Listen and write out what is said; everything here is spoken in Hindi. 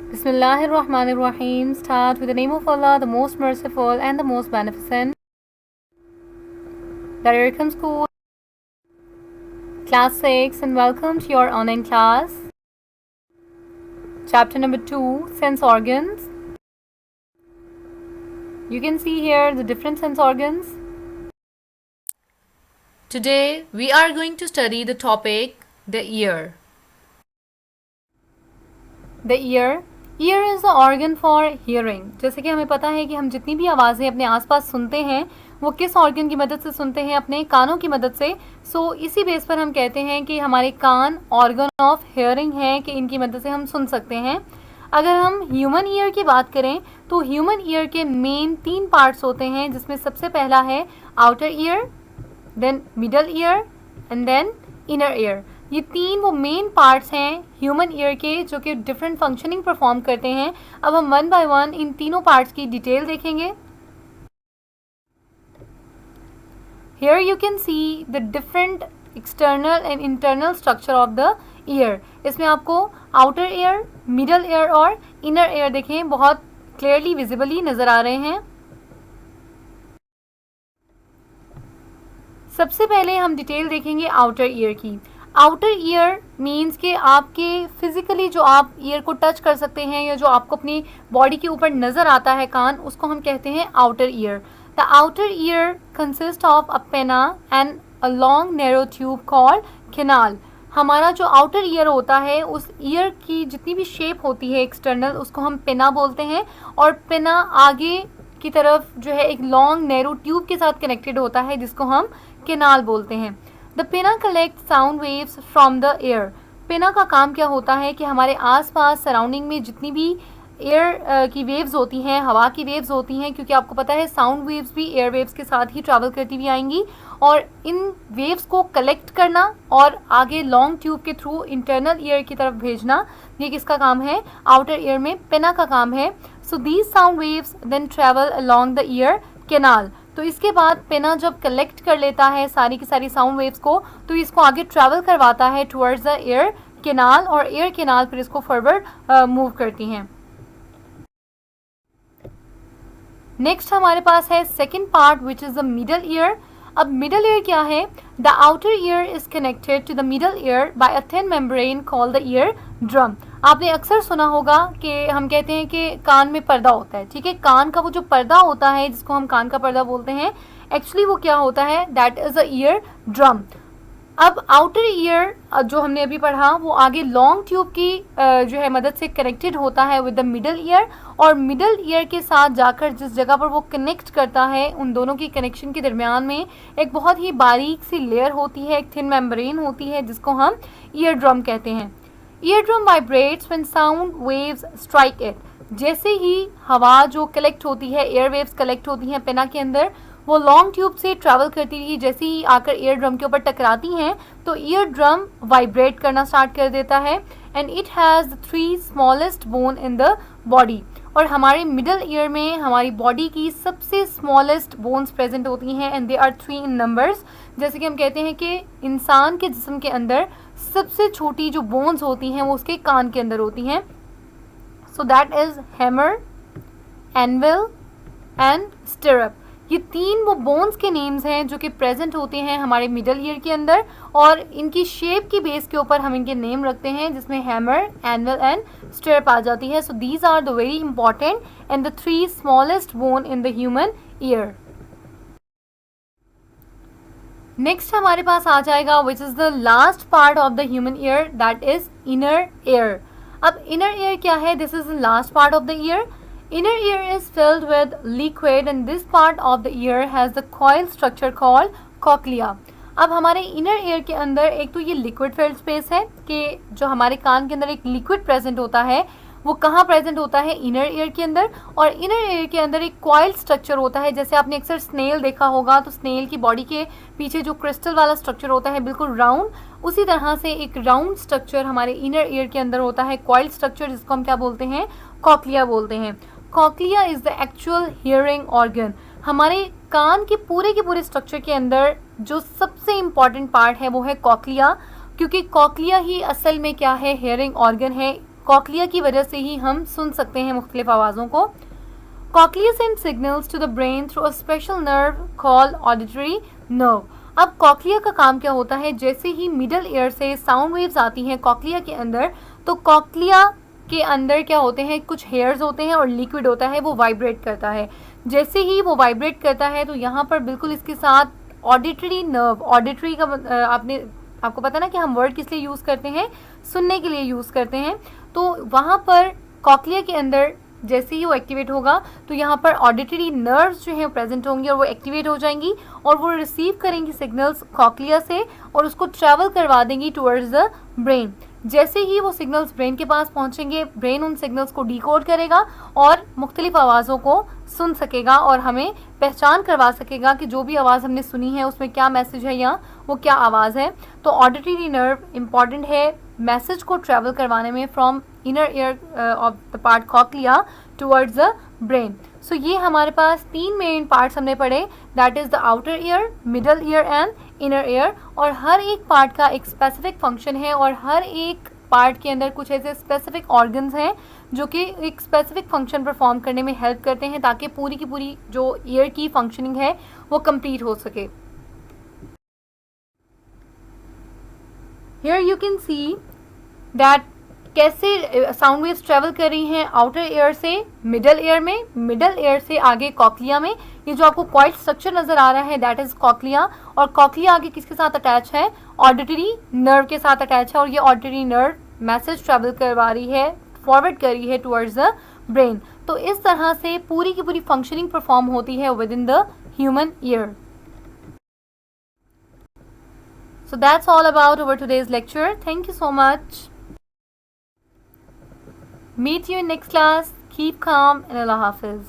Bismillahirrahmanirrahim. Start with the name of Allah, the most merciful and the most beneficent. Dararkam School, Class 6, and welcome to your online class. Chapter number 2, Sense Organs. You can see here the different sense organs. Today, we are going to study the topic, the ear. The ear. Year is the organ for hearing. जैसे कि हमें पता है कि हम जितनी भी आवाज़ें अपने आसपास सुनते हैं वो किस ऑर्गन की मदद से सुनते हैं, अपने कानों की मदद से. सो इसी बेस पर हम कहते हैं कि हमारे कान ऑर्गन ऑफ हियरिंग हैं, कि इनकी मदद से हम सुन सकते हैं. अगर हम ह्यूमन ईयर की बात करें तो ह्यूमन ईयर के मेन 3 पार्ट्स होते हैं, जिसमें सबसे पहला है outer ear, then middle ear and then inner ear. ये 3 वो मेन पार्ट्स हैं ह्यूमन ईयर के, जो कि डिफरेंट फंक्शनिंग परफॉर्म करते हैं. अब हम वन बाय वन इन तीनों पार्ट्स की डिटेल देखेंगे. Here you can see the different external and internal structure of the year. इसमें आपको आउटर ईयर, मिडल ईयर और इनर ईयर देखें बहुत क्लियरली विजिबली नजर आ रहे हैं. सबसे पहले हम डिटेल देखेंगे आउटर ईयर की. आउटर ईयर मीन्स कि आपके फिजिकली जो आप ईयर को टच कर सकते हैं या जो आपको अपनी बॉडी के ऊपर नज़र आता है कान, उसको हम कहते हैं outer ear. The outer ear consist of a pinna and a long narrow tube called canal. हमारा जो आउटर ईयर होता है उस ईयर की जितनी भी शेप होती है एक्सटर्नल, उसको हम पेना बोलते हैं. और पेना आगे की तरफ जो है एक लॉन्ग नैरो ट्यूब के साथ कनेक्टेड होता है, जिसको हम कैनाल बोलते हैं. द पेना collect sound waves from the air. पेना का काम क्या होता है कि हमारे आसपास सराउंडिंग में जितनी भी एयर की वेव्स होती हैं, हवा की वेव्स होती हैं, क्योंकि आपको पता है साउंड वेव्स भी एयर वेव्स के साथ ही ट्रैवल करती हुई आएंगी, और इन वेव्स को कलेक्ट करना और आगे लॉन्ग ट्यूब के थ्रू इंटरनल ईयर की तरफ भेजना, ये किसका काम है? आउटर ईयर में पेना का काम है. So these sound waves then travel along the ear canal. तो इसके बाद पेना जब कलेक्ट कर लेता है सारी की सारी साउंड वेव्स को, तो इसको आगे ट्रैवल करवाता है टुवर्ड्स द एयर कैनाल, और एयर कैनाल फिर इसको फॉरवर्ड मूव करती हैं. नेक्स्ट हमारे पास है second part which is the middle ear. अब मिडल ईयर क्या है? The outer ear is connected to the middle ear by a thin membrane called the eardrum. आपने अक्सर सुना होगा कि हम कहते हैं कि कान में पर्दा होता है. ठीक है, कान का वो जो पर्दा होता है जिसको हम कान का पर्दा बोलते हैं, एक्चुअली वो क्या होता है? That is a ear drum. अब आउटर ईयर जो हमने अभी पढ़ा वो आगे लॉन्ग ट्यूब की जो है मदद से कनेक्टेड होता है विद द मिडल ईयर, और मिडल ईयर के साथ जाकर जिस जगह पर वो कनेक्ट करता है, उन दोनों की कनेक्शन के दरमियान में एक बहुत ही बारीक सी लेयर होती है, एक थिन मेम्ब्रेन होती है, जिसको हम ईयर ड्रम कहते हैं. Ear drum vibrates when sound waves strike it. जैसे ही हवा जो कलेक्ट होती है, एयर वेव्स कलेक्ट होती हैं पेना के अंदर, वो लॉन्ग ट्यूब से ट्रैवल करती हुई जैसे ही आकर ईयर ड्रम के ऊपर टकराती हैं, तो ईयर ड्रम वाइब्रेट करना स्टार्ट कर देता है. And it has 3 smallest bone in the body. और हमारे मिडल ईयर में हमारी बॉडी की सबसे स्मॉलेस्ट बोन्स प्रेजेंट होती हैं, and they are 3 in numbers. जैसे कि हम कहते हैं कि इंसान के जिस्म के अंदर सबसे छोटी जो बोन्स होती हैं वो उसके कान के अंदर होती हैं. So that is hammer, anvil and stirrup. ये 3 वो बोन्स के नेम्स हैं जो कि प्रेजेंट होते हैं हमारे मिडल ईयर के अंदर, और इनकी शेप की बेस के ऊपर हम इनके नेम रखते हैं, जिसमें हैमर, एनविल एंड स्टिरअप आ जाती है. So these are the very important and the 3 smallest bone in the human ear. Next हमारे पास आ जाएगा which is the last part of the human ear, that is inner ear. अब इनर ईयर क्या है? This is the last part of the ear. Inner ear is filled with liquid and this part of the ear has the coil structure called cochlea. अब हमारे इनर ईयर के अंदर एक तो ये लिक्विड फिल्ड स्पेस है कि जो हमारे कान के अंदर एक लिक्विड प्रेजेंट होता है, वो कहाँ प्रेजेंट होता है? इनर ईयर के अंदर. और इनर ईयर के अंदर एक कॉइल स्ट्रक्चर होता है. जैसे आपने अक्सर स्नेल देखा होगा, तो स्नेल की बॉडी के पीछे जो क्रिस्टल वाला स्ट्रक्चर होता है बिल्कुल राउंड, उसी तरह से एक राउंड स्ट्रक्चर हमारे इनर ईयर के अंदर होता है, कॉइल स्ट्रक्चर, जिसको हम क्या बोलते हैं? कॉक्लिया बोलते हैं. Cochlea is the actual hearing organ. हमारे कान के पूरे स्ट्रक्चर के अंदर जो सबसे इम्पॉर्टेंट पार्ट है वो है कॉक्लिया, क्योंकि कॉक्लिया ही असल में क्या है? हियरिंग ऑर्गन है. कॉकलिया की वजह से ही हम सुन सकते हैं मुख्तलिफ आवाज़ों को। Cochlea send signals to the brain through a special nerve called auditory nerve. अब कॉकलिया का काम क्या होता है, जैसे ही मिडल ईयर से साउंड वेव्स आती हैं कॉकलिया के अंदर, तो कॉकलिया के अंदर क्या होते हैं, कुछ हेयर्स होते हैं और लिक्विड होता है, वो वाइब्रेट करता है। जैसे ही वो वाइब्रेट करता है तो यहाँ पर बिल्कुल इसके साथ ऑडिटरी नर्व, ऑडिटरी का आपको पता ना कि हम वर्ड किस लिए यूज़ करते हैं, सुनने के लिए यूज़ करते हैं। तो वहाँ पर कॉकलिया के अंदर जैसे ही वो एक्टिवेट होगा तो यहाँ पर ऑडिटरी नर्व्स जो हैं प्रेजेंट होंगी और वो एक्टिवेट हो जाएंगी और वो रिसीव करेंगी सिग्नल्स कॉकलिया से और उसको ट्रैवल करवा देंगी टुवर्ड्स द ब्रेन। जैसे ही वो सिग्नल्स ब्रेन के पास पहुँचेंगे, ब्रेन उन सिग्नल्स को डिकोड करेगा और मुख्तलिफ आवाज़ों को सुन सकेगा और हमें पहचान करवा सकेगा कि जो भी आवाज़ हमने सुनी है उसमें क्या मैसेज है या वो क्या आवाज़ है। तो ऑडिटरी नर्व इम्पॉर्टेंट है मैसेज को ट्रैवल करवाने में from inner ear of the part cochlea towards the brain. So ये हमारे पास 3 मेन पार्ट्स हमने पढ़े, that is the outer ear, middle ear and inner ear. और हर एक पार्ट का एक स्पेसिफिक फंक्शन है और हर एक पार्ट के अंदर कुछ ऐसे स्पेसिफिक ऑर्गन्स हैं जो कि एक स्पेसिफिक फंक्शन परफॉर्म करने में हेल्प करते हैं ताकि पूरी की पूरी जो ईयर की फंक्शनिंग है वो कंप्लीट हो सके। Here you can see that कैसे साउंड वेव्स ट्रेवल कर रही हैं आउटर एयर से मिडल एयर में, मिडल एयर से आगे कॉकलिया में। ये जो आपको क्वाइट स्ट्रक्चर नज़र आ रहा है दैट इज़ कॉकलिया, और कॉकलिया आगे किसके साथ अटैच है, ऑडिटरी नर्व के साथ अटैच है और ये ऑडिटरी नर्व मैसेज ट्रेवल करवा रही है, फॉरवर्ड कर रही है टुवर्ड्स द ब्रेन। तो इस तरह से पूरी की पूरी फंक्शनिंग परफॉर्म होती है with in the human year. So that's all about our today's lecture. Thank you so much. Meet you in next class. Keep calm and Allah Hafiz.